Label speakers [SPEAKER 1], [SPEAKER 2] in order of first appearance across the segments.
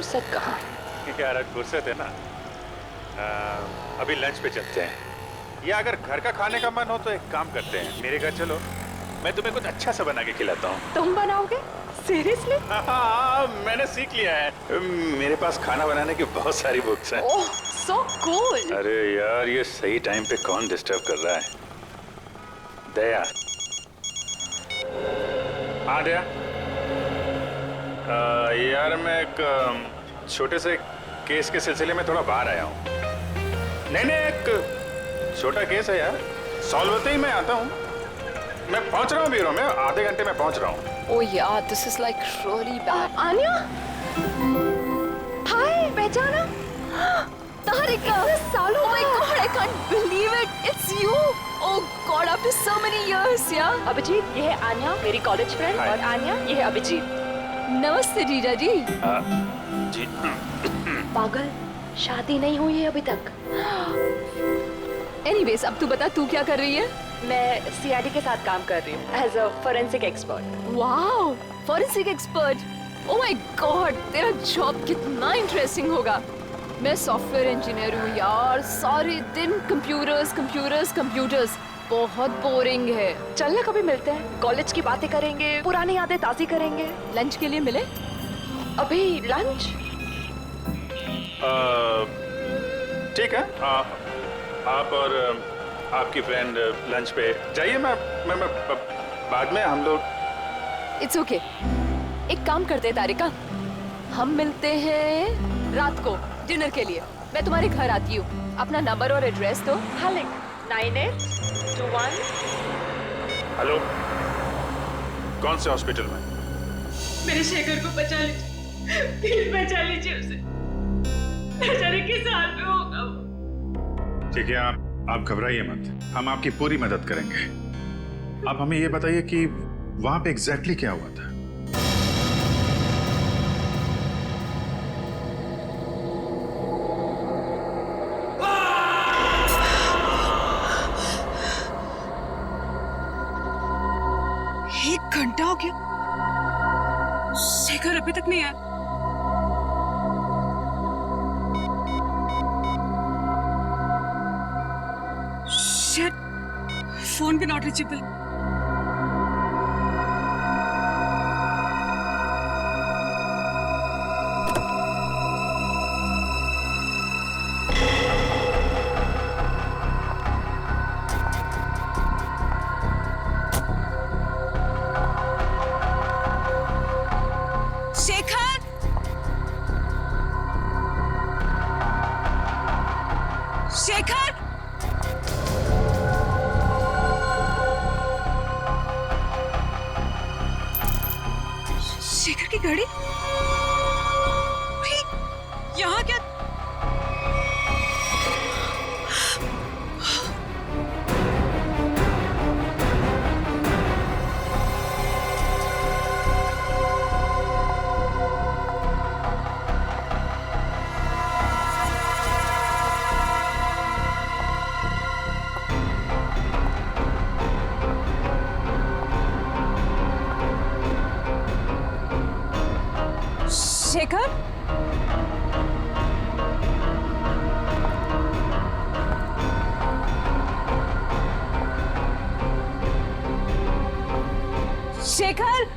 [SPEAKER 1] फुर्सत कहाँ?
[SPEAKER 2] यार आज फुर्सत है ना। अभी लंच पे चलते हैं, या अगर घर का खाने का मन हो तो एक काम करते हैं, मेरे घर चलो, मैं तुम्हें कुछ अच्छा सा बना के खिलाता हूँ।
[SPEAKER 1] तुम बनाओगे? सीरियसली?
[SPEAKER 2] हाँ, मैंने सीख लिया है। मेरे पास खाना बनाने की बहुत सारी बुक्स हैं।
[SPEAKER 1] ओह, सो कूल।
[SPEAKER 2] अरे यार, ये सही टाइम पे कौन डिस्टर्ब कर रहा है? दया। हाँ दया। यार मैं एक छोटे से केस के सिलसिले में थोड़ा बाहर आया हूँ। नहीं, एक छोटा केस है यार, सॉल्व होते ही मैं आता हूँ। मैं पहुँच रहा हूँ ब्यूरो में, आधे घंटे में पहुँच रहा हूँ।
[SPEAKER 1] ओह यार, this is like really bad. Anya, hi, पहचाना? तारिका, सालों, oh my God, I can't believe it, it's you. Oh God, after so many years, yeah. Abhijit, ये है आन्या, मेरी कॉलेज फ्रेंड, और आन्या, ये है अभिजीत। नमस्ते जीजा जी।
[SPEAKER 2] जी।
[SPEAKER 1] पागल, शादी नहीं हुई है अभी तक।
[SPEAKER 3] एनीवेज, अब तू बता, तू क्या कर रही है?
[SPEAKER 1] मैं सीआईडी के साथ काम कर रही हूँ as a forensic expert.
[SPEAKER 3] Wow, forensic expert. Oh my god, तेरा जॉब कितना इंटरेस्टिंग होगा। मैं सॉफ्टवेयर इंजीनियर हूँ यार, सारे दिन कंप्यूटर्स कंप्यूटर्स कंप्यूटर्स, बहुत बोरिंग है।
[SPEAKER 1] चलना कभी मिलते हैं, कॉलेज की बातें करेंगे, पुरानी यादें ताज़ी करेंगे।
[SPEAKER 3] लंच के लिए मिले?
[SPEAKER 1] अभी लंच?
[SPEAKER 2] ठीक है, आप और आपकी फ्रेंड लंच पे जाइए। मैं बाद में हम लोग।
[SPEAKER 3] इट्स ओके, एक काम करते हैं तारिका, हम मिलते हैं रात को डिनर के लिए। मैं तुम्हारे घर आती हूँ, अपना नंबर और एड्रेस दो।
[SPEAKER 1] हाँ, लिख 9821।
[SPEAKER 2] हेलो, कौन से हॉस्पिटल में?
[SPEAKER 4] मेरे शेखर को बचा लीजिए, प्लीज बचा लीजिए उसे, बेचारे किस हाल में होगा वो।
[SPEAKER 2] ठीक है, आप घबराइए मत, हम आपकी पूरी मदद करेंगे। आप हमें ये बताइए कि वहां पे एग्जैक्टली क्या हुआ था?
[SPEAKER 4] एक घंटा हो गया, शेखर अभी तक नहीं आया। शिट, फोन भी नॉट रीचेबल। शेखर, शेखर की गाड़ी यहाँ क्या? शेखर, शेखर,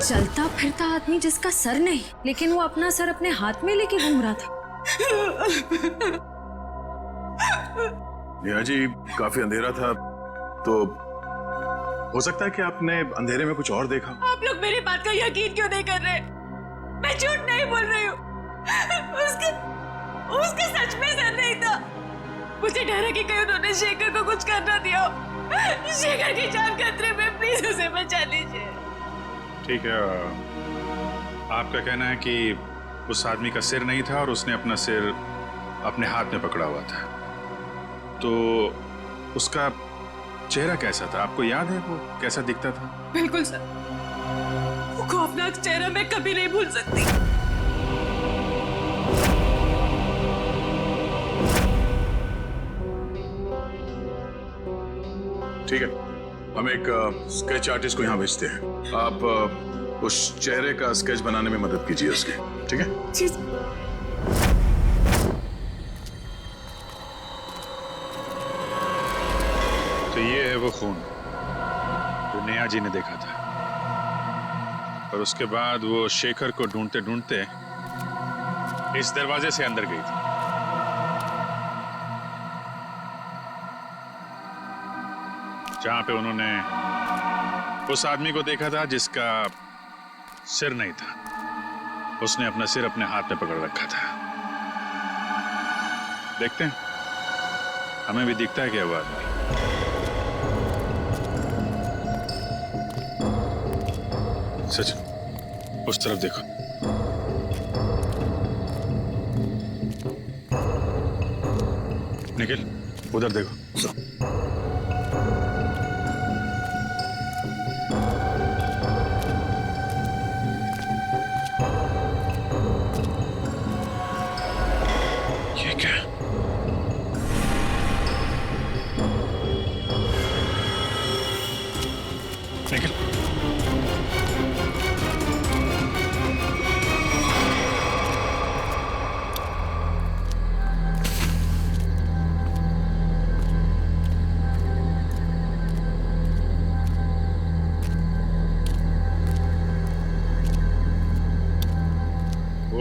[SPEAKER 5] चलता फिरता आदमी जिसका सर नहीं, लेकिन वो अपना सर अपने हाथ में लेके घूम रहा था।
[SPEAKER 6] नेहा जी, काफी अंधेरा था, तो हो सकता है कि आपने अंधेरे में कुछ और देखा।
[SPEAKER 4] आप लोग मेरी बात का यकीन क्यों नहीं कर रहे? मैं झूठ नहीं बोल रही हूँ। उसका सच में सर नहीं था। मुझे डर है कि कहीं उन्होंने शेखर को कुछ कर ना दिया हो। शेखर की जान खतरे में, प्लीज उसे बचा लीजिए।
[SPEAKER 2] ठीक है, आपका कहना है कि उस आदमी का सिर नहीं था और उसने अपना सिर अपने हाथ में पकड़ा हुआ था, तो उसका चेहरा कैसा था? आपको याद है वो कैसा दिखता था?
[SPEAKER 4] बिल्कुल सर, वो खौफनाक चेहरा मैं कभी नहीं भूल सकती।
[SPEAKER 6] ठीक है, हम एक स्केच आर्टिस्ट को यहाँ भेजते हैं। आप उस चेहरे का स्केच बनाने में मदद कीजिए उसकी, ठीक है?
[SPEAKER 4] जी।
[SPEAKER 2] तो ये है वो खून जो नेहा जी ने देखा था, और उसके बाद वो शेखर को ढूंढते ढूंढते इस दरवाजे से अंदर गई थी। जहां पे उन्होंने उस आदमी को देखा था जिसका सिर नहीं था। उसने अपना सिर अपने हाथ में पकड़ रखा था। देखते हैं, हमें भी दिखता है क्या वो आदमी। सचिन, उस तरफ देखो। निखिल, उधर देखो। ये क्या? निखिल,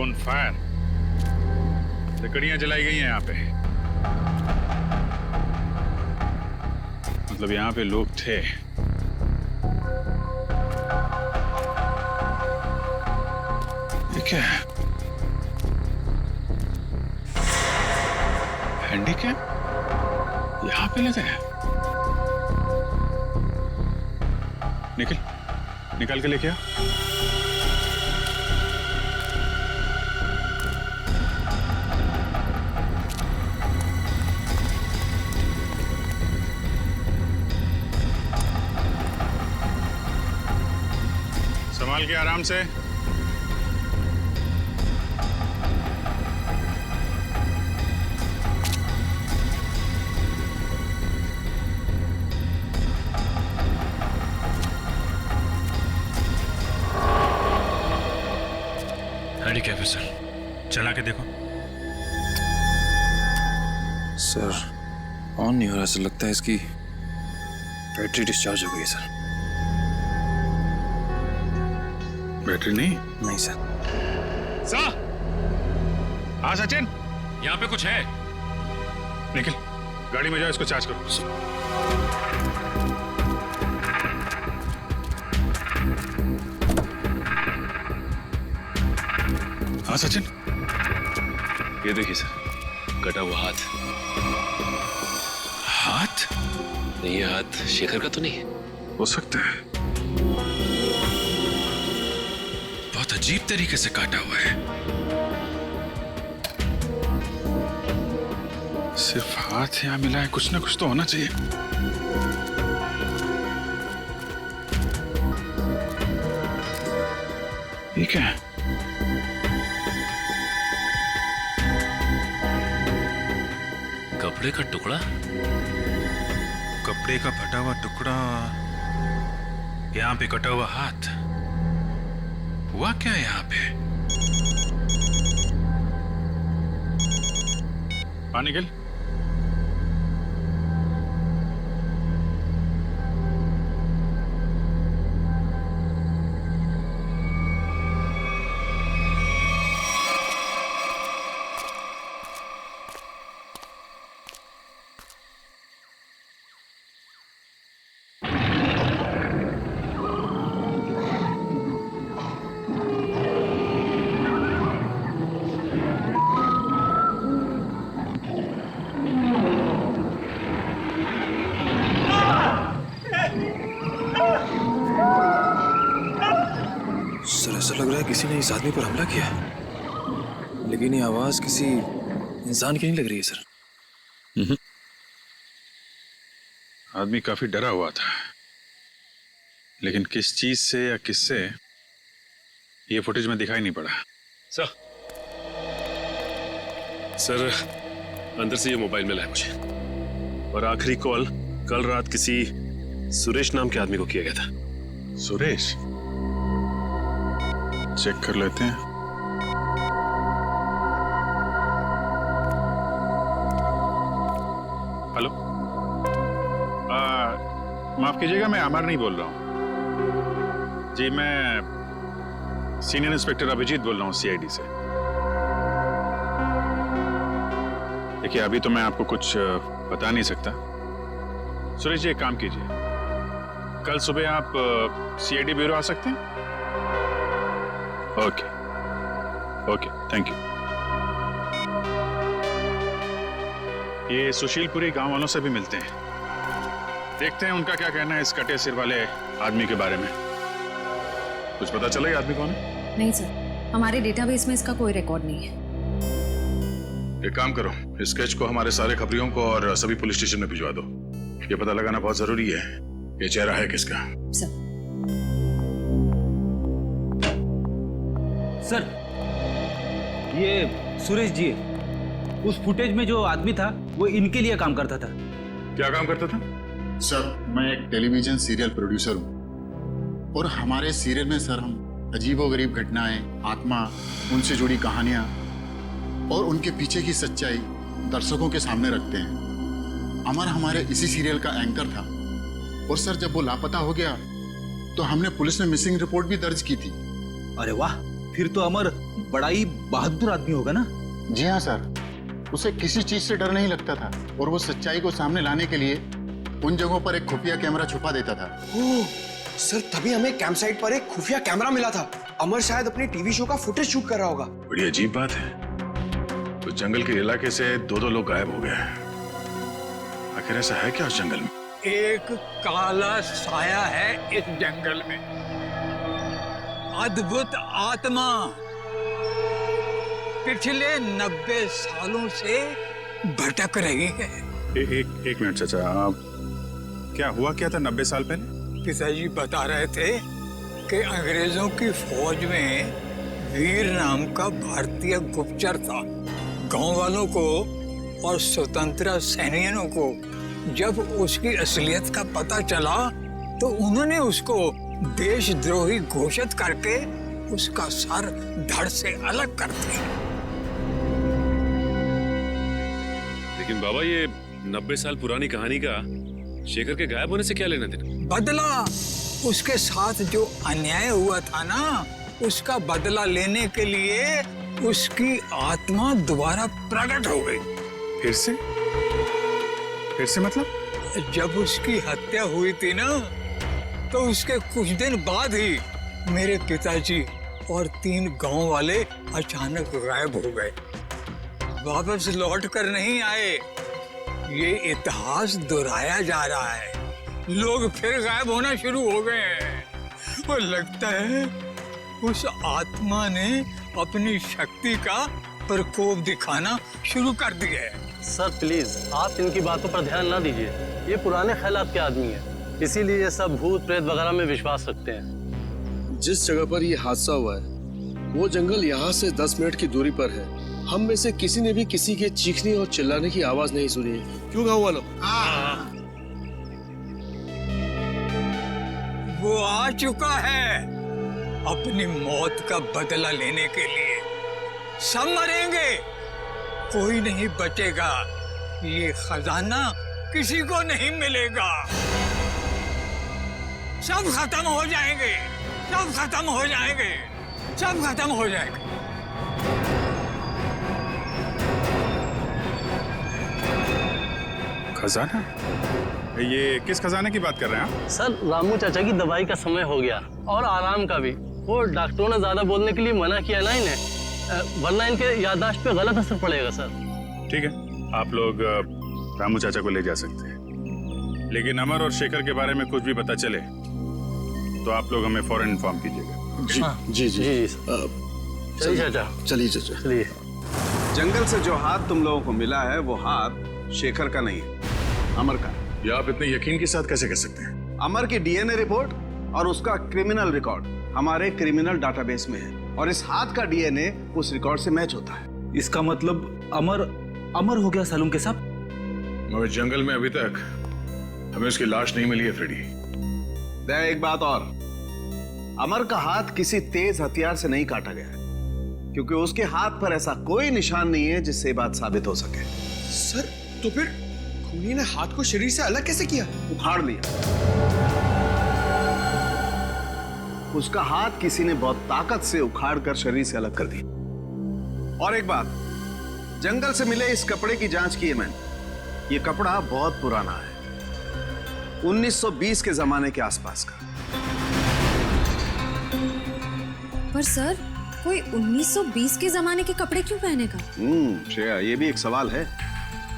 [SPEAKER 2] ऑन फायर, लकड़ियां जलाई गई हैं यहाँ पे। मतलब यहाँ पे लोग थे। ये क्या है? हैंडीकैप यहाँ पे लगे हैं। निकल के लेके आ। संभाल के आराम से।
[SPEAKER 7] हैंडीकैप है सर, चला के देखो।
[SPEAKER 8] सर, ऑन नहीं हो रहा। सर, लगता है इसकी बैटरी डिस्चार्ज हो गई सर।
[SPEAKER 2] बैटरी नहीं?
[SPEAKER 8] नहीं सर।
[SPEAKER 2] हाँ सचिन,
[SPEAKER 7] यहाँ पे कुछ है।
[SPEAKER 2] निखिल, गाड़ी में जाओ, इसको चार्ज करो। हाँ सचिन,
[SPEAKER 7] ये देखिए सर, कटा हुआ हाथ।
[SPEAKER 2] हाथ?
[SPEAKER 7] ये हाथ शेखर का तो नहीं?
[SPEAKER 2] हो सकता है। बहुत अजीब तरीके से काटा हुआ है। सिर्फ हाथ यहाँ मिला है, कुछ ना कुछ तो होना चाहिए। ये क्या है?
[SPEAKER 7] कपड़े का टुकड़ा।
[SPEAKER 2] कपड़े का फटा हुआ टुकड़ा, यहाँ पे कटा हुआ हाथ। हुआ क्या है यहाँ पे? निखिल,
[SPEAKER 8] ने इस आदमी पर हमला किया, लेकिन ये आवाज किसी इंसान की नहीं लग रही है सर।
[SPEAKER 2] आदमी काफी डरा हुआ था, लेकिन किस चीज से या किससे ये फुटेज में दिखाई नहीं पड़ा।
[SPEAKER 7] सर अंदर से ये मोबाइल मिला है मुझे, और आखिरी कॉल कल रात किसी सुरेश नाम के आदमी को किया गया था।
[SPEAKER 2] सुरेश, चेक कर लेते हैं। हेलो, माफ कीजिएगा, मैं अमर नहीं बोल रहा हूँ जी। मैं सीनियर इंस्पेक्टर अभिजीत बोल रहा हूँ सीआईडी से। देखिए, अभी तो मैं आपको कुछ बता नहीं सकता। सुरेश जी, एक काम कीजिए, कल सुबह आप सीआईडी ब्यूरो आ सकते हैं? Okay okay, thank you. ये सुशीलपुरी गांव वालों से भी मिलते हैं, देखते हैं उनका क्या कहना है इस कटे सिर वाले आदमी के बारे में। कुछ पता चला ये आदमी कौन है?
[SPEAKER 5] नहीं सर, हमारे डेटाबेस में इसका कोई रिकॉर्ड नहीं है।
[SPEAKER 6] एक काम करो, इस स्केच को हमारे सारे खबरियों को और सभी पुलिस स्टेशन में भिजवा दो। ये पता लगाना बहुत जरूरी है ये चेहरा है किसका।
[SPEAKER 9] सर, ये सुरेश जी है। उस फुटेज में जो आदमी था वो इनके लिए काम करता था।
[SPEAKER 6] क्या काम करता था?
[SPEAKER 10] सर, मैं एक टेलीविजन सीरियल प्रोड्यूसर हूँ और हमारे सीरियल में सर हम अजीबोगरीब घटनाएं, आत्मा, उनसे जुड़ी कहानियां और उनके पीछे की सच्चाई दर्शकों के सामने रखते हैं। अमर हमारे इसी सीरियल का एंकर था और सर जब वो लापता हो गया तो हमने पुलिस में मिसिंग रिपोर्ट भी दर्ज की थी।
[SPEAKER 9] अरे वाह, फिर तो अमर बड़ा ही बहादुर आदमी होगा ना?
[SPEAKER 10] जी हाँ सर, उसे किसी चीज से डर नहीं लगता था और वो सच्चाई को सामने लाने के लिए उन जगहों पर एक खुफिया कैमरा छुपा देता था।
[SPEAKER 11] ओह, सर तभी हमें कैंप साइट पर एक खुफिया कैमरा मिला था। अमर शायद अपने टीवी शो का फुटेज शूट कर रहा होगा।
[SPEAKER 6] बड़ी अजीब बात है, उस जंगल के इलाके से दो लोग गायब हो गए। आखिर ऐसा है क्या उस जंगल में?
[SPEAKER 12] एक काला साया है इस जंगल में, अद्भुत आत्मा। पिछले 90 सालों से भटक रही है।
[SPEAKER 2] एक मिनट चाचा, क्या हुआ क्या था 90 साल पहले?
[SPEAKER 12] पिताजी बता रहे थे कि अंग्रेजों की फौज में वीर नाम का भारतीय गुप्तचर था। गांव वालों को और स्वतंत्रता सेनानियों को जब उसकी असलियत का पता चला तो उन्होंने उसको देशद्रोही घोषित करके उसका सर धड़ से अलग कर दिया।
[SPEAKER 7] लेकिन बाबा, ये 90 साल पुरानी कहानी का शेखर के गायब होने से क्या लेना देना?
[SPEAKER 12] बदला, उसके साथ जो अन्याय हुआ था ना, उसका बदला लेने के लिए उसकी आत्मा दोबारा प्रकट हो गई।
[SPEAKER 2] फिर से मतलब?
[SPEAKER 12] जब उसकी हत्या हुई थी ना, तो उसके कुछ दिन बाद ही मेरे पिताजी और 3 गांव वाले अचानक गायब हो गए, वापस लौट कर नहीं आए। ये इतिहास दोहराया जा रहा है, लोग फिर गायब होना शुरू हो गए हैं। और लगता है उस आत्मा ने अपनी शक्ति का प्रकोप दिखाना शुरू कर दिया है।
[SPEAKER 13] सर प्लीज, आप इनकी बातों पर ध्यान ना दीजिए। ये पुराने ख्यालात के आदमी हैं, इसीलिए ये सब भूत प्रेत वगैरह में विश्वास रखते हैं।
[SPEAKER 11] जिस जगह पर ये हादसा हुआ है वो जंगल यहाँ से 10 मिनट की दूरी पर है। हम में से किसी ने भी किसी के चीखने और चिल्लाने की आवाज नहीं सुनी है। क्यों गाँव वालों?
[SPEAKER 12] वो आ चुका है अपनी मौत का बदला लेने के लिए। सब मरेंगे, कोई नहीं बचेगा। ये खजाना किसी को नहीं मिलेगा। सब खत्म हो जाएंगे, सब खत्म हो जाएंगे, सब खत्म हो जाएंगे।
[SPEAKER 2] खजाना? ये किस खजाने की बात कर रहे हैं आप?
[SPEAKER 13] सर, रामू चाचा की दवाई का समय हो गया और आराम का भी। वो डॉक्टरों ने ज्यादा बोलने के लिए मना किया ना इन्हें, वरना इनके याददाश्त पे गलत असर पड़ेगा सर।
[SPEAKER 2] ठीक है, आप लोग रामू चाचा को ले जा सकते हैं, लेकिन अमर और शेखर के बारे में कुछ भी पता चले तो आप लोग हमें फौरन इन्फॉर्म कीजिएगा।
[SPEAKER 11] जी जी, जी।
[SPEAKER 13] चाचा
[SPEAKER 11] चलिए चाचा।
[SPEAKER 13] चलिए।
[SPEAKER 14] जंगल से जो हाथ तुम लोगों को मिला है वो हाथ शेखर का नहीं है, अमर का।
[SPEAKER 6] ये आप इतने यकीन के साथ कैसे कह सकते हैं?
[SPEAKER 14] अमर की डीएनए रिपोर्ट और उसका क्रिमिनल रिकॉर्ड हमारे क्रिमिनल डाटाबेस में है और इस हाथ का डीएनए उस रिकॉर्ड से मैच होता है।
[SPEAKER 9] इसका मतलब अमर हो गया सालूम के साथ।
[SPEAKER 6] मगर जंगल में अभी तक हमें उसकी लाश नहीं मिली है फ्रेडी।
[SPEAKER 14] एक बात और, अमर का हाथ किसी तेज हथियार से नहीं काटा गया है क्योंकि उसके हाथ पर ऐसा कोई निशान नहीं है जिससे बात साबित हो सके।
[SPEAKER 11] सर तो फिर खूनी ने हाथ को शरीर से अलग कैसे किया?
[SPEAKER 14] उखाड़ लिया। उसका हाथ किसी ने बहुत ताकत से उखाड़ कर शरीर से अलग कर दिया। और एक बात, जंगल से मिले इस कपड़े की जांच की है मैंने। ये कपड़ा बहुत पुराना है, 1920 के जमाने के आसपास का।
[SPEAKER 5] पर सर कोई 1920 के जमाने के कपड़े क्यों पहनेगा?
[SPEAKER 14] श्रेया, ये भी एक सवाल है।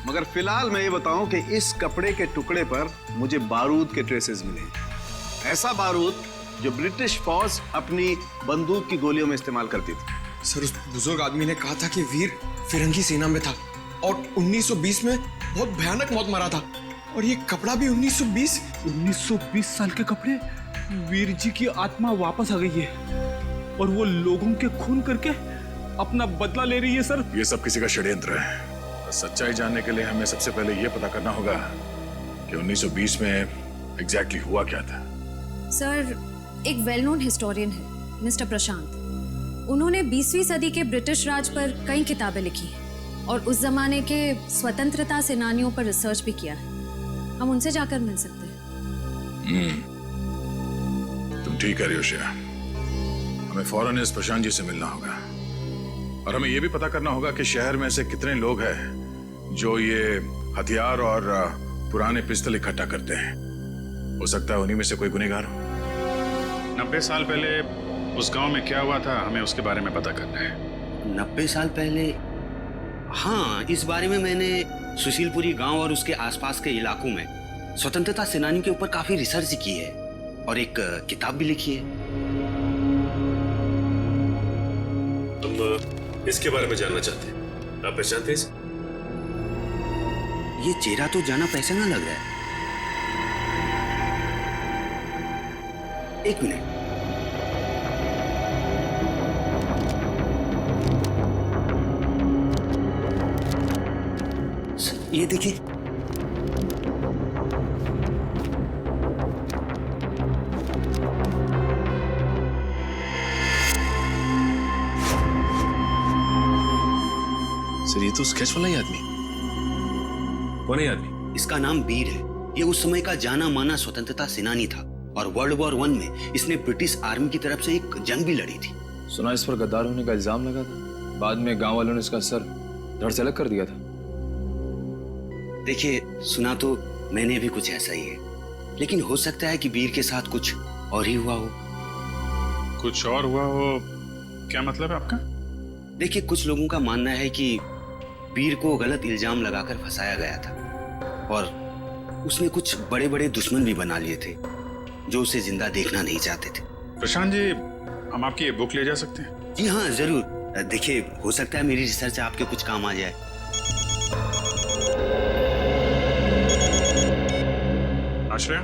[SPEAKER 14] मगर फिलहाल मैं ये बताऊं कि इस कपड़े के टुकड़े पर मुझे बारूद के ट्रेसेस मिले। ऐसा बारूद जो ब्रिटिश फौज अपनी बंदूक की गोलियों में इस्तेमाल करती थी।
[SPEAKER 11] सर उस बुजुर्ग आदमी ने कहा था कि वीर फिरंगी सेना में था और 1920 में बहुत भयानक मौत मरा था। और ये कपड़ा भी
[SPEAKER 9] 1920 साल के कपड़े। वीर जी की आत्मा वापस आ गई है और वो लोगों के खून करके अपना बदला ले रही है। सर
[SPEAKER 6] ये सब किसी का षड्यंत्र है। सच्चाई जानने के लिए हमें सबसे पहले ये पता करना होगा कि 1920 में एग्जैक्टली हुआ क्या था।
[SPEAKER 5] सर एक वेल नोन हिस्टोरियन है मिस्टर प्रशांत। उन्होंने 20वीं सदी के ब्रिटिश राज पर कई किताबें लिखी हैं और उस जमाने के स्वतंत्रता सेनानियों पर रिसर्च भी किया है। हम उनसे जाकर मिल सकते हैं।
[SPEAKER 6] तुम ठीक कह रही हो श्रेया। हमें फौरन इस प्रशांत जी से मिलना होगा और हमें यह भी पता करना होगा कि शहर में ऐसे कितने लोग हैं जो ये हथियार और पुराने पिस्तल इकट्ठा करते हैं। हो सकता है उन्हीं में से कोई गुनहगार हो।
[SPEAKER 2] 90 साल पहले उस गांव में क्या हुआ था, हमें उसके बारे में पता करना है।
[SPEAKER 15] 90 साल पहले? हाँ, इस बारे में मैंने सुशीलपुरी गांव और उसके आसपास के इलाकों में स्वतंत्रता सेनानियों के ऊपर काफी रिसर्च की है और एक किताब भी लिखी है।
[SPEAKER 7] तुम इसके बारे में जानना चाहते हैं? आप पहचानते हैं?
[SPEAKER 15] ये चेहरा तो जाना पहचाना लग रहा है। एक मिनट। ये देखिए,
[SPEAKER 7] सर ये तो स्केच वाला ही आदमी। कौन है आदमी?
[SPEAKER 15] इसका नाम वीर है। ये उस समय का जाना माना स्वतंत्रता सेनानी था और वर्ल्ड वॉर 1 में इसने ब्रिटिश आर्मी की तरफ से एक जंग भी लड़ी थी।
[SPEAKER 8] सुना इस पर गद्दार होने का इल्जाम लगा था। बाद में गांव वालों ने इसका सर धड़ से अलग कर दिया था।
[SPEAKER 15] देखिए, सुना तो मैंने भी कुछ ऐसा ही है, लेकिन हो सकता है कि वीर के साथ कुछ और ही हुआ हो।
[SPEAKER 2] कुछ और हुआ हो? क्या मतलब है आपका?
[SPEAKER 15] देखिए, कुछ लोगों का मानना है कि वीर को गलत इल्जाम लगाकर फंसाया गया था और उसने कुछ बड़े बड़े दुश्मन भी बना लिए थे जो उसे जिंदा देखना नहीं चाहते थे।
[SPEAKER 2] प्रशांत जी, हम आपकी ये बुक ले जा सकते हैं?
[SPEAKER 15] जी हाँ, जरूर। देखिए, हो सकता है मेरी रिसर्च आपके कुछ काम आ जाए।
[SPEAKER 2] आश्रय,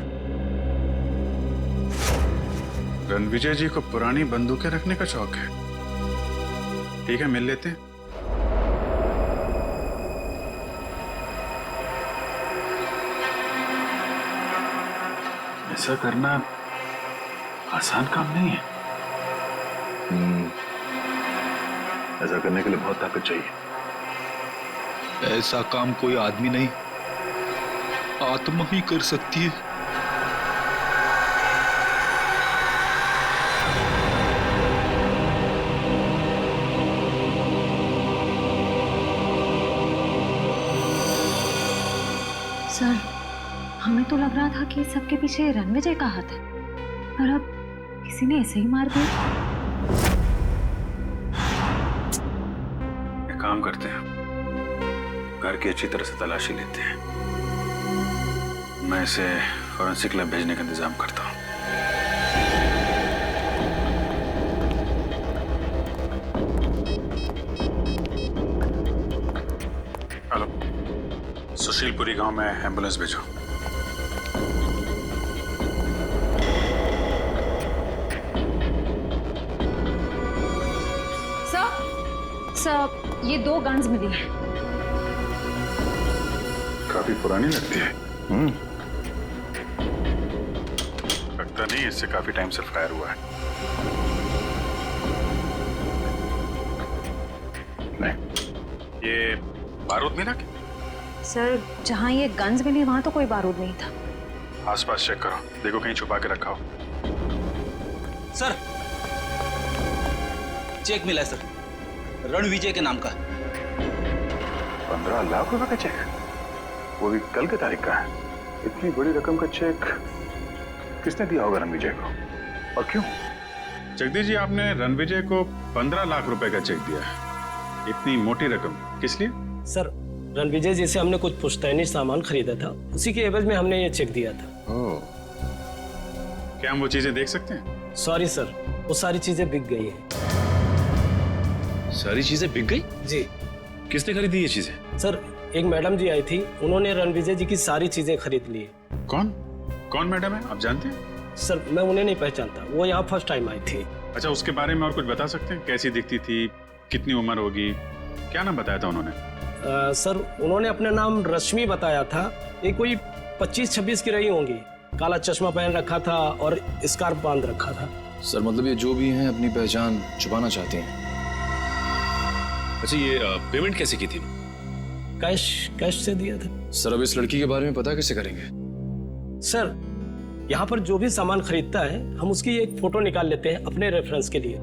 [SPEAKER 2] रणविजय जी को पुरानी बंदूकें रखने का शौक है। ठीक है, मिल लेते हैं। ऐसा करना आसान काम नहीं है।
[SPEAKER 6] ऐसा करने के लिए बहुत ताकत चाहिए।
[SPEAKER 12] ऐसा काम कोई आदमी नहीं, आत्मा ही कर सकती है।
[SPEAKER 5] सर हमें तो लग रहा था कि सबके पीछे रणविजय का हाथ है, पर अब किसी ने ऐसे ही मार दिया।
[SPEAKER 2] एक काम करते हैं, घर की अच्छी तरह से तलाशी लेते हैं। मैं इसे फॉरेंसिक लैब भेजने का इंतजाम करता हूँ।
[SPEAKER 6] सुशीलपुरी गांव में एम्बुलेंस भेजो।
[SPEAKER 5] सर ये 2 गन्स मिली हैं।
[SPEAKER 6] काफी पुरानी लगती है। लगता नहीं इससे काफी टाइम से फायर हुआ है। नहीं, ये बारूद मिला क्या?
[SPEAKER 5] सर जहाँ ये गन्स मिली वहां तो कोई बारूद नहीं था।
[SPEAKER 6] आसपास चेक करो, देखो कहीं छुपा के रखा हो।
[SPEAKER 16] सर चेक मिला है सर, रणविजय के नाम का।
[SPEAKER 6] 15 लाख रुपए का चेक, वो भी कल के तारीख का है। इतनी बड़ी रकम का चेक किसने दिया होगा रणविजय को, और क्यों? जगदीश जी, आपने रणविजय को 15 लाख रुपए का चेक दिया है। इतनी मोटी रकम किस लिए?
[SPEAKER 13] सर रणविजय जी से हमने कुछ पुश्तैनी सामान खरीदा था, उसी के एवज में हमने ये चेक दिया था।
[SPEAKER 6] ओह, क्या हम वो चीजें देख सकते हैं?
[SPEAKER 13] सॉरी सर, वो सारी चीजें बिक गई हैं।
[SPEAKER 7] सारी चीजें बिक गई?
[SPEAKER 13] जी।
[SPEAKER 7] किसने खरीदी ये चीजें?
[SPEAKER 13] सर एक मैडम जी आई थी, उन्होंने रणविजय जी की सारी चीजें खरीद ली।
[SPEAKER 6] कौन कौन मैडम है, आप जानते हैं?
[SPEAKER 13] सर मैं उन्हें नहीं पहचानता, वो यहाँ फर्स्ट टाइम आई थी।
[SPEAKER 6] अच्छा, उसके बारे में और कुछ बता सकते हैं? कैसी दिखती थी, कितनी उम्र होगी, क्या नाम बताया था उन्होंने?
[SPEAKER 13] सर उन्होंने अपना नाम रश्मि बताया था। ये कोई 25-26 की रही होंगी, काला चश्मा पहन रखा था और स्कार्फ बांध रखा था।
[SPEAKER 8] सर मतलब ये जो भी हैं अपनी पहचान छुपाना चाहते हैं।
[SPEAKER 7] अच्छा, ये पेमेंट कैसे की थी?
[SPEAKER 13] कैश से दिया था।
[SPEAKER 8] सर अब इस लड़की के बारे में पता कैसे करेंगे?
[SPEAKER 13] सर यहाँ पर जो भी सामान खरीदता है हम उसकी एक फोटो निकाल लेते हैं अपने रेफरेंस के लिए।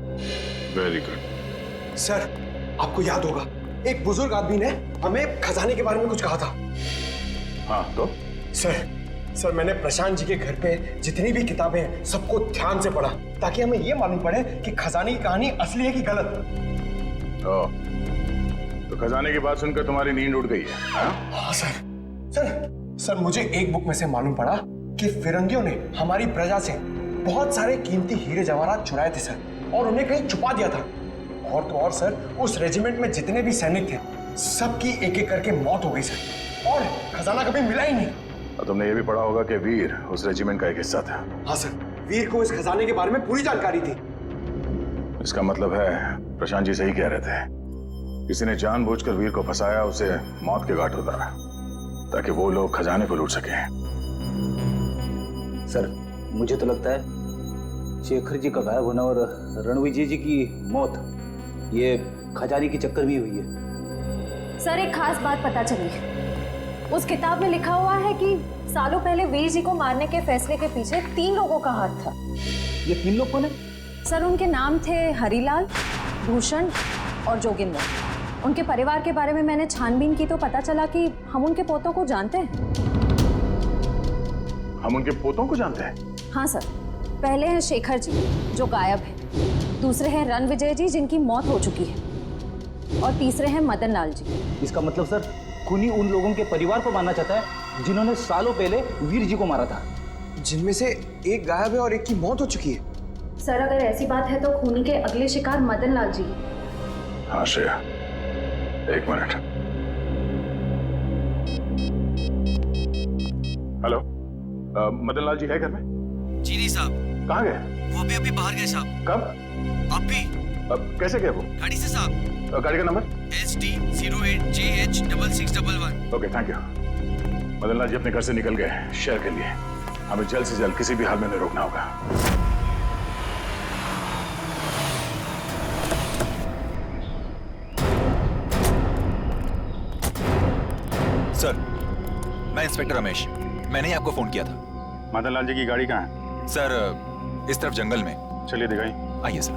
[SPEAKER 6] Very good.
[SPEAKER 17] सर आपको याद होगा एक बुजुर्ग आदमी ने हमें खजाने के बारे में कुछ कहा था।
[SPEAKER 6] हाँ तो?
[SPEAKER 17] सर मैंने प्रशांत जी के घर पे जितनी भी किताबें हैं सबको ध्यान से पढ़ा, ताकि हमें ये मालूम पड़े कि खजाने की कहानी असली है कि गलत।
[SPEAKER 6] तो खजाने की बात सुनकर तुम्हारी नींद उड़ गई है?
[SPEAKER 17] हाँ सर मुझे एक बुक में से मालूम पड़ा कि फिरंगियों ने हमारी प्रजा से बहुत सारे कीमती हीरे जवाहरात चुराए थे सर, और उन्हें कहीं छुपा दिया था। और तो और सर उस रेजिमेंट में जितने भी सैनिक थे सबकी एक एक करके मौत हो गई सर, और खजाना कभी मिला ही नहीं।
[SPEAKER 6] और तुमने ये भी पढ़ा होगा कि वीर उस रेजिमेंट का एक हिस्सा था।
[SPEAKER 17] हाँ सर, वीर को इस खजाने के बारे में पूरी जानकारी थी।
[SPEAKER 6] इसका मतलब है प्रशांत जी सही कह रहे थे, किसी ने जानबूझकर वीर को फंसाया, उसे मौत के घाट उतारा ताकि वो लोग खजाने को लूट सकें।
[SPEAKER 16] सर मुझे तो लगता है शेखर जी का गायब होना और रणविजय जी की मौत ये खजाने की चक्कर में हुई है।
[SPEAKER 5] सर एक खास बात पता चली, उस किताब में लिखा हुआ है कि सालों पहले वीर जी को मारने के फैसले के पीछे 3 लोगों का हाथ था।
[SPEAKER 16] ये 3 लोग कौन है?
[SPEAKER 5] सर उनके नाम थे हरिलाल, भूषण और जोगिंदर। उनके परिवार के बारे में मैंने छानबीन की तो पता चला कि हम उनके पोतों को जानते हैं।
[SPEAKER 6] हम उनके पोतों को जानते हैं?
[SPEAKER 5] हाँ सर, पहले हैं शेखर जी जो गायब है, दूसरे हैं रणविजय जी जिनकी मौत हो चुकी है, और तीसरे हैं मदन लाल जी।
[SPEAKER 16] इसका मतलब सर खूनी उन लोगों के परिवार को मारना चाहता है जिन्होंने सालों पहले वीर जी को मारा था,
[SPEAKER 17] जिनमें से एक गायब है और एक की मौत हो चुकी है।
[SPEAKER 5] सर अगर ऐसी बात है तो खूनी के अगले शिकार मदन लाल जी।
[SPEAKER 6] हाँ श्रेया, एक मिनट। हेलो, मदन लाल जी है घर में?
[SPEAKER 16] जी नहीं साहब।
[SPEAKER 6] कहाँ गए?
[SPEAKER 16] वो अभी बाहर गए साहब।
[SPEAKER 6] कब?
[SPEAKER 16] अभी।
[SPEAKER 6] कैसे गए वो?
[SPEAKER 16] गाड़ी से साहब।
[SPEAKER 6] गाड़ी का number?
[SPEAKER 16] SD08JH6611।
[SPEAKER 6] Okay, thank you. Madan Lal ji अपने घर से निकल गए शहर के लिए, हमें जल्द से जल्द किसी भी हाल में उन्हें रोकना होगा।
[SPEAKER 18] सर, मैं इंस्पेक्टर रमेश, मैंने ही आपको फोन किया था।
[SPEAKER 6] मदन लाल जी की गाड़ी कहाँ है?
[SPEAKER 18] सर इस तरफ जंगल में।
[SPEAKER 6] चलिए दिखाई।
[SPEAKER 18] आइए सर।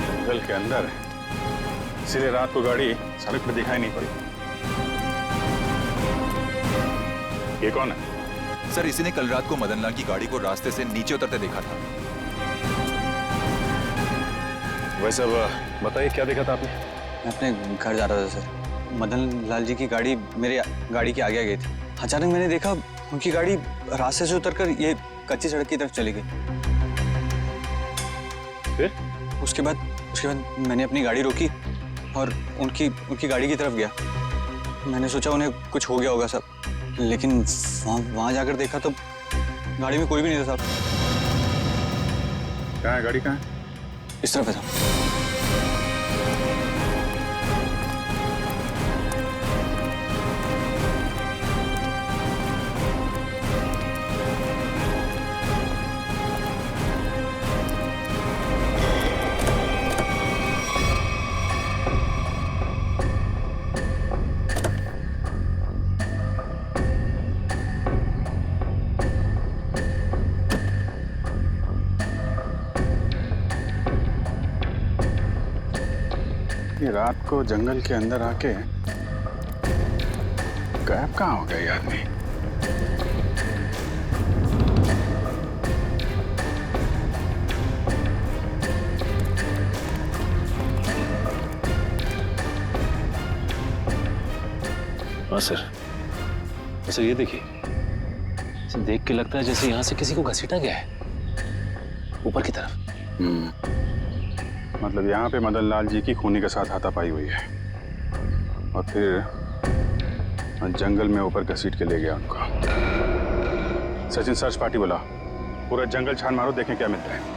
[SPEAKER 6] जंगल के अंदर है, इसलिए रात को गाड़ी सड़क पर दिखाई नहीं पड़ी। ये कौन है?
[SPEAKER 18] सर इसी ने कल रात को मदन लाल की गाड़ी को रास्ते से नीचे उतरते देखा था।
[SPEAKER 7] वैसे बताइए क्या देखा था आपने?
[SPEAKER 16] मैं अपने घर जा रहा था सर, मदन लाल जी की गाड़ी मेरे गाड़ी के आगे आ गई थी। अचानक मैंने देखा उनकी गाड़ी रास्ते से उतरकर ये कच्ची सड़क की तरफ चली गई।
[SPEAKER 6] फिर?
[SPEAKER 16] उसके बाद
[SPEAKER 8] उसके बाद मैंने अपनी गाड़ी रोकी और उनकी गाड़ी की तरफ गया। मैंने सोचा उन्हें कुछ हो गया होगा साहब, लेकिन वहाँ जाकर देखा तो गाड़ी में कोई भी नहीं था साहब।
[SPEAKER 2] कहाँ है गाड़ी, कहाँ है?
[SPEAKER 8] इस तरफ है साहब।
[SPEAKER 2] ये रात को जंगल के अंदर आके गायब कहाँ हो गया ये आदमी?
[SPEAKER 7] हाँ सर, सर ये देखिए, इसे देख के लगता है जैसे यहाँ से किसी को घसीटा गया है ऊपर की तरफ।
[SPEAKER 2] मतलब यहाँ पे मदन लाल जी की खूनी के साथ हाथापाई हुई है और फिर जंगल में ऊपर घसीट के ले गया उनको। सचिन सर्च पार्टी बोला, पूरा जंगल छान मारो, देखें क्या मिलता है।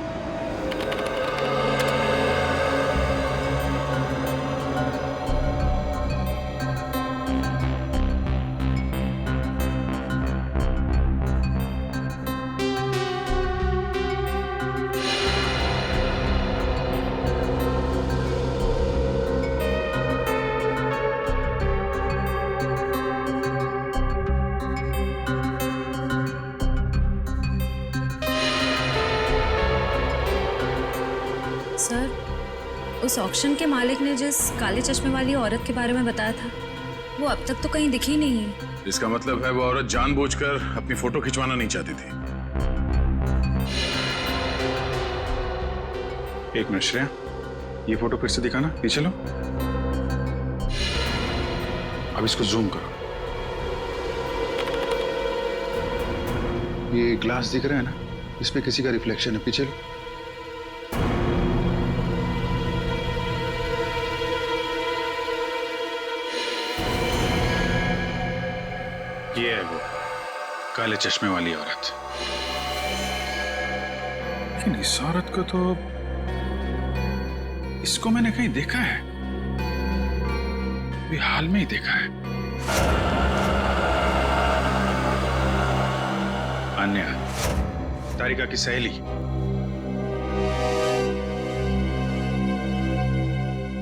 [SPEAKER 5] सर, उस ऑक्शन के मालिक ने जिस काले चश्मे वाली औरत के बारे में बताया था, वो अब तक तो कहीं दिखी नहीं है।
[SPEAKER 6] इसका मतलब है वो औरत जानबूझकर अपनी फोटो खिंचवाना नहीं चाहती थी। एक मिनट श्रेया, ये फोटो फिर से दिखाना, पीछे लो। अब इसको जूम करो। ये ग्लास दिख रहा है ना, इसमें किसी का रिफ्लेक्शन है, पीछे लो। ये है वो काले चश्मे वाली औरत। लेकिन इस औरत को तो, इसको मैंने कहीं देखा है, अभी हाल में ही देखा है। अन्या, तारिका की सहेली।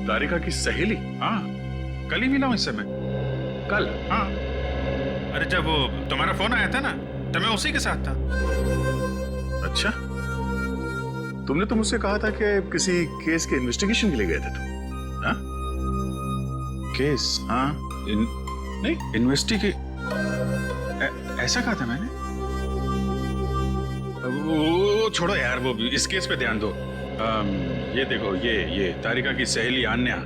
[SPEAKER 6] तारिका की सहेली? हाँ, कल ही मिला हूं इससे मैं, कल। हाँ, अरे जब वो तुम्हारा फोन आया था ना, तो मैं उसी के साथ था। अच्छा, तुमने तो मुझसे कहा था कि किसी केस के इन्वेस्टिगेशन के लिए गए थे तुम। हाँ, केस? हाँ, नहीं इन्वेस्टिगे, ऐसा कहा था मैंने। वो छोड़ो यार, वो इस केस पे ध्यान दो। ये देखो, ये तारिका की सहेली आन्या,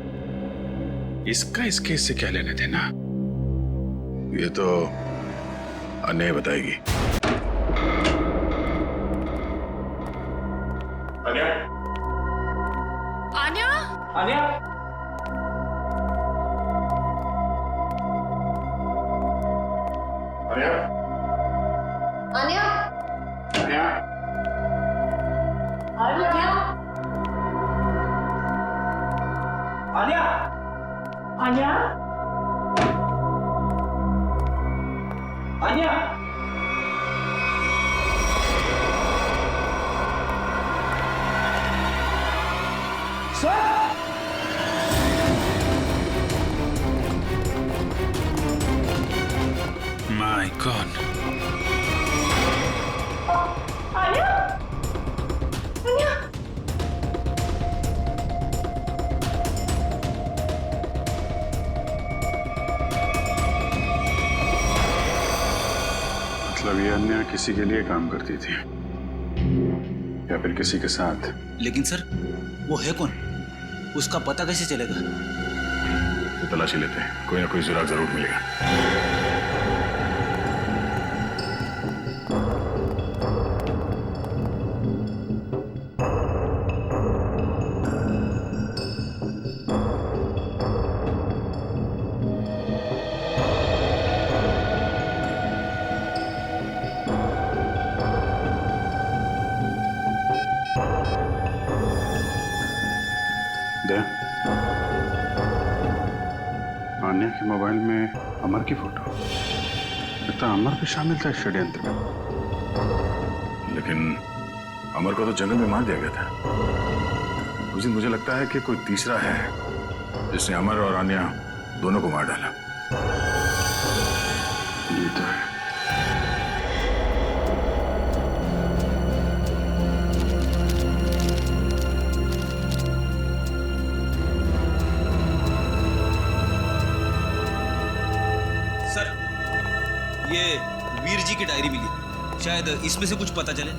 [SPEAKER 6] इसका इस केस से क्या लेने देना? ये तो अन्य बताएगी।
[SPEAKER 2] अन्या,
[SPEAKER 3] आन्या,
[SPEAKER 2] अन्या, अन्या,
[SPEAKER 3] आन्या,
[SPEAKER 2] अन्या,
[SPEAKER 3] आन्या,
[SPEAKER 4] आन्या,
[SPEAKER 3] आन्या,
[SPEAKER 6] माय गॉड,
[SPEAKER 4] आन्या, आन्या,
[SPEAKER 2] मतलब ये अन्या किसी के लिए काम करती थी या फिर किसी के साथ?
[SPEAKER 16] लेकिन सर, वो है कौन? उसका पता कैसे चलेगा?
[SPEAKER 6] तो तलाशी लेते हैं, कोई ना कोई सुराग जरूर मिलेगा। आन्या के मोबाइल में अमर की फोटो। लगता है अमर भी शामिल था इस षड्यंत्र में। लेकिन अमर को तो जंगल में मार दिया गया था। उस दिन मुझे लगता है कि कोई तीसरा है जिसने अमर और आन्या दोनों को मार डाला। ये तो है।
[SPEAKER 16] सर, ये वीर जी की डायरी मिली, शायद इसमें से कुछ पता चले।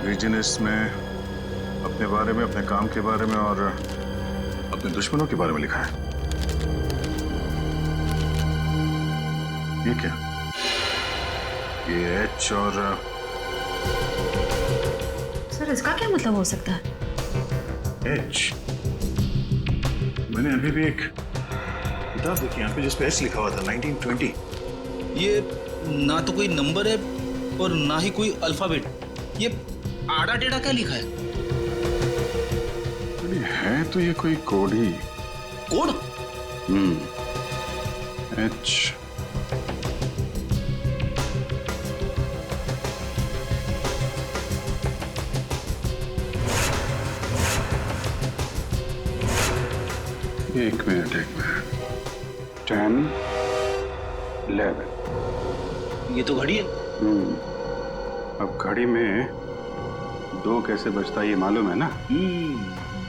[SPEAKER 6] वीर जी ने इसमें अपने बारे में, अपने काम के बारे में और अपने दुश्मनों के बारे में लिखा है। ये क्या? ये एच और
[SPEAKER 5] सर इसका क्या मतलब हो सकता है?
[SPEAKER 6] एच। मैंने अभी भी एक किताब देखी यहाँ पे जिस पे एच लिखा हुआ था, 1920।
[SPEAKER 16] ये ना तो कोई नंबर है और ना ही कोई अल्फाबेट। ये आड़ा टेढ़ा क्या लिखा है?
[SPEAKER 6] है तो ये कोई कोड ही।
[SPEAKER 16] कोड?
[SPEAKER 6] एच। एक मिनट 10, 11।
[SPEAKER 16] ये तो घड़ी है।
[SPEAKER 6] अब घड़ी में 2 कैसे बजता है ये मालूम है ना?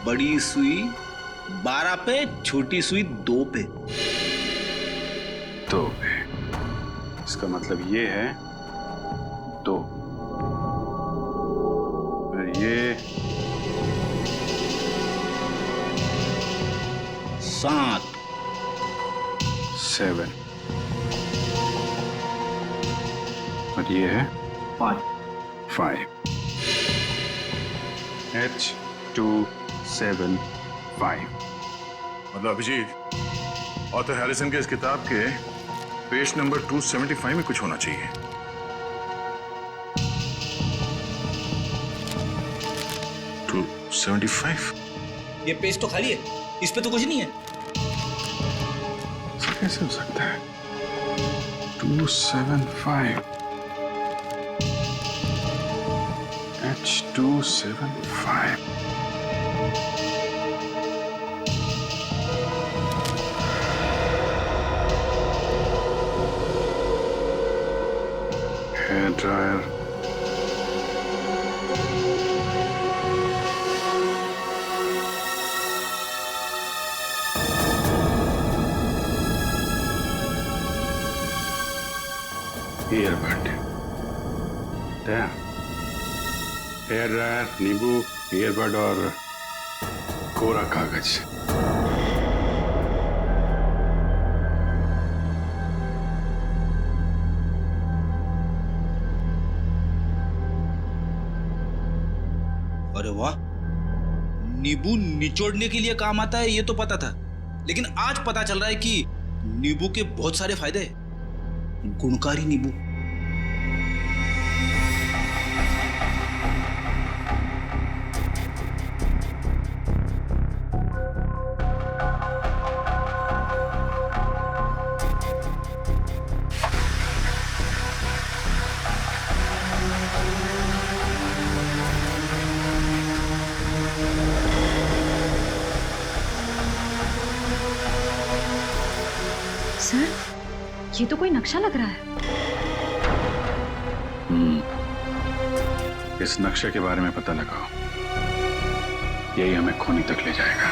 [SPEAKER 16] बड़ी सुई 12 पे, छोटी सुई 2 पे।
[SPEAKER 6] 2 पे। इसका मतलब ये है 2। फिर ये
[SPEAKER 16] 7,
[SPEAKER 6] 7 और ये है 5। H275। मतलब अभिजीत, ऑथर हैरिसन के इस किताब के पेज नंबर 275 में कुछ होना चाहिए।
[SPEAKER 16] ये पेज तो खाली है, इस पे तो कुछ नहीं है।
[SPEAKER 6] कैसे हो सकता है? 275 H275। Hair dryer, earbud, hair dryer, नींबू, ईयरबड और कोरा कागज।
[SPEAKER 16] अरे वाह, नींबू निचोड़ने के लिए काम आता है ये तो पता था, लेकिन आज पता चल रहा है कि नींबू के बहुत सारे फायदे हैं। गुणकारी नींबू।
[SPEAKER 5] सर, ये तो कोई नक्शा लग रहा है।
[SPEAKER 6] इस नक्शे के बारे में पता लगाओ, यही हमें खूनी तक ले जाएगा।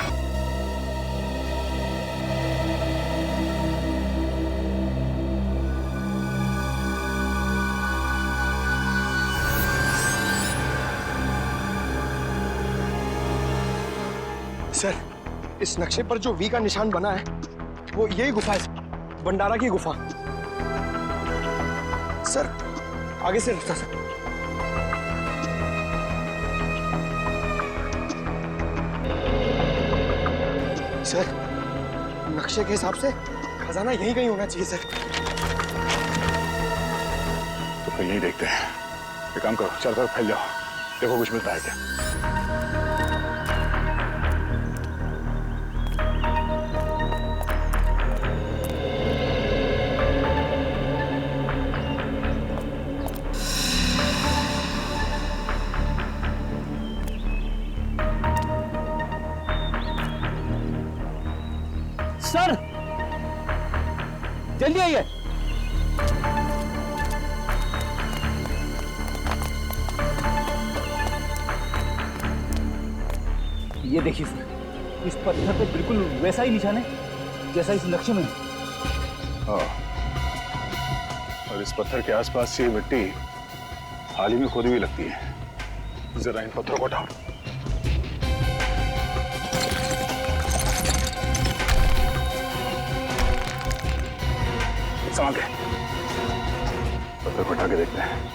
[SPEAKER 17] सर, इस नक्शे पर जो वी का निशान बना है वो यही गुफा है, भंडारा की गुफा। सर, आगे से रास्ता सर। सर, नक्शे के हिसाब से खजाना यहीं कहीं होना चाहिए सर।
[SPEAKER 6] तो फिर यही देखते हैं। एक काम करो, चारों तरफ फैल जाओ, देखो कुछ मिलता है क्या।
[SPEAKER 13] सर जल्दी आइए। ये देखिए सर, इस पत्थर पे बिल्कुल वैसा ही निशान है जैसा इस लक्ष्य में है।
[SPEAKER 6] हाँ, और इस पत्थर के आसपास से मिट्टी हाल ही में खोदी हुई लगती है। जरा इन पत्थरों को उठाओ। संभाल के पत्थर को उठा के देखते हैं।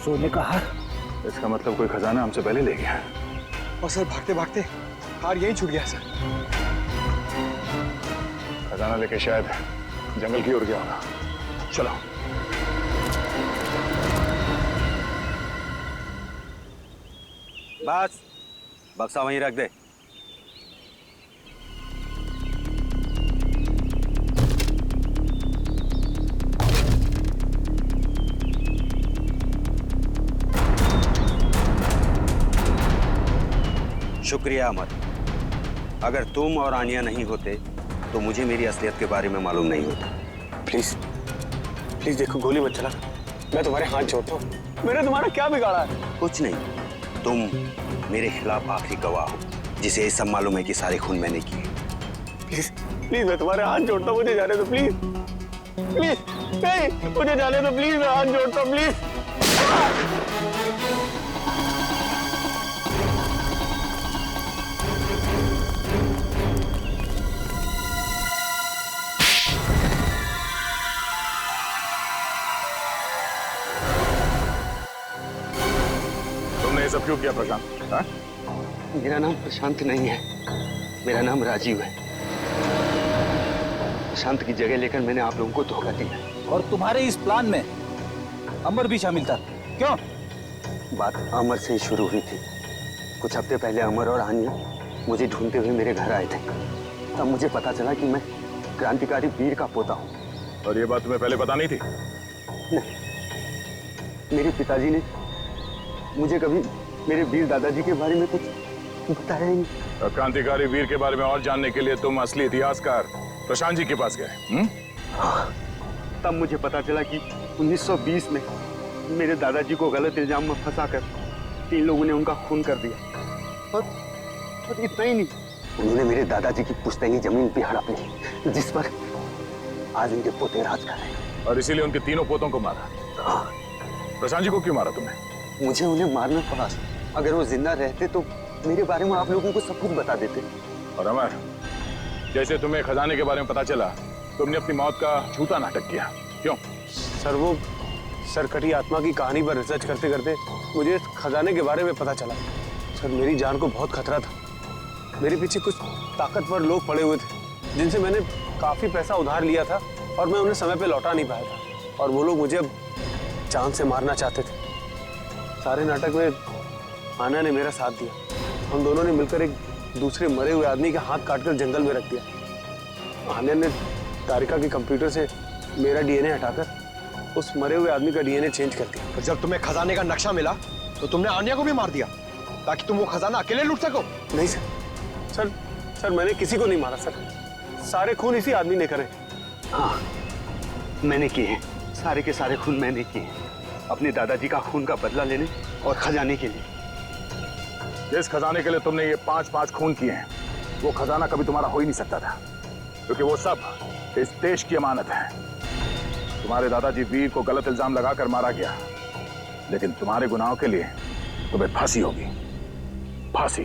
[SPEAKER 13] सोने का हार।
[SPEAKER 6] इसका मतलब कोई खजाना हमसे पहले ले गया।
[SPEAKER 17] और सर भागते भागते हार यहीं छूट गया सर।
[SPEAKER 6] खजाना लेके शायद जंगल की ओर गया होगा। चलो।
[SPEAKER 15] बस बक्सा वहीं रख दे। शुक्रिया अमर। अगर तुम और आनिया नहीं होते तो मुझे मेरी असलियत के बारे में मालूम नहीं होता।
[SPEAKER 17] प्लीज प्लीज देखो, गोली मत चला। मैं तुम्हारे हाथ जोड़ता हूँ। मैंने तुम्हारा क्या बिगाड़ा है?
[SPEAKER 15] कुछ नहीं, तुम मेरे खिलाफ आखिरी गवाह हो जिसे ये सब मालूम है कि सारे खून मैंने किए।
[SPEAKER 17] प्लीज प्लीज मैं तुम्हारे हाथ जोड़ता हूँ, मुझे जाने दो प्लीज। प्लीज नहीं, मुझे जाने दो प्लीज, मैं हाथ जोड़ता हूँ प्लीज।
[SPEAKER 6] ये सब क्यों किया प्रशांत? हाँ?
[SPEAKER 15] मेरा नाम प्रशांत नहीं है, मेरा नाम राजीव है। प्रशांत की जगह लेकर मैंने आप लोगों को धोखा दिया।
[SPEAKER 13] और तुम्हारे इस प्लान में अमर भी शामिल था, क्यों?
[SPEAKER 15] बात अमर से ही शुरू हुई थी। कुछ हफ्ते पहले अमर और आनिया मुझे ढूंढते हुए मेरे घर आए थे। तब मुझे पता चला कि मैं क्रांतिकारी वीर का पोता हूँ।
[SPEAKER 6] और ये बात तुम्हें पहले पता नहीं थी?
[SPEAKER 15] नहीं, मेरे पिताजी ने मुझे कभी मेरे वीर दादाजी के बारे में कुछ बताया ही नहीं।
[SPEAKER 6] क्रांतिकारी वीर के बारे में और जानने के लिए तुम असली इतिहासकार प्रशांत जी के पास गए?
[SPEAKER 15] हाँ, तब मुझे पता चला कि 1920 में मेरे दादाजी को गलत इल्जाम में फंसाकर 3 लोगों ने उनका खून कर दिया। और इतना ही नहीं, उन्होंने मेरे दादाजी की पुश्तैनी जमीन भी हड़प ली, जिस पर आज उनके पोते राज कर रहे हैं।
[SPEAKER 6] और इसीलिए उनके तीनों पोतों को मारा?
[SPEAKER 15] हाँ।
[SPEAKER 6] प्रशांत जी को क्यों मारा तुमने?
[SPEAKER 15] मुझे उन्हें मारना पड़ा। अगर वो जिंदा रहते तो मेरे बारे में आप लोगों को सब कुछ बता देते।
[SPEAKER 6] और अमर, जैसे तुम्हें खजाने के बारे में पता चला, तुमने अपनी मौत का झूठा नाटक किया, क्यों?
[SPEAKER 17] सर वो सरकटी आत्मा की कहानी पर रिसर्च करते करते मुझे खजाने के बारे में पता चला। सर मेरी जान को बहुत खतरा था। मेरे पीछे कुछ ताकतवर लोग पड़े हुए थे जिनसे मैंने काफी पैसा उधार लिया था और मैं उन्हें समय पे लौटा नहीं पाया था। और वो लोग मुझे अब जान से मारना चाहते थे। सारे नाटक में आना ने मेरा साथ दिया। हम दोनों ने मिलकर एक दूसरे मरे हुए आदमी के हाथ काटकर जंगल में रख दिया। आन्या ने तारिका के कंप्यूटर से मेरा डीएनए हटाकर उस मरे हुए आदमी का डीएनए चेंज कर दिया।
[SPEAKER 19] और जब तुम्हें खजाने का नक्शा मिला तो तुमने आन्या को भी मार दिया ताकि तुम वो खजाना अकेले लूट सको?
[SPEAKER 17] नहीं सर मैंने किसी को नहीं मारा सर। सारे खून इसी आदमी ने करे।
[SPEAKER 15] हाँ, मैंने किए हैं। सारे के सारे खून मैंने किए हैं, अपने दादाजी का खून का बदला लेने और खजाने के लिए।
[SPEAKER 6] जिस खजाने के लिए तुमने ये 5-5 खून किए हैं, वो खजाना कभी तुम्हारा हो ही नहीं सकता था, क्योंकि वो सब इस देश की अमानत है। तुम्हारे दादाजी वीर को गलत इल्जाम लगाकर मारा गया, लेकिन तुम्हारे गुनाहों के लिए तुम्हें फांसी होगी।
[SPEAKER 9] फांसी।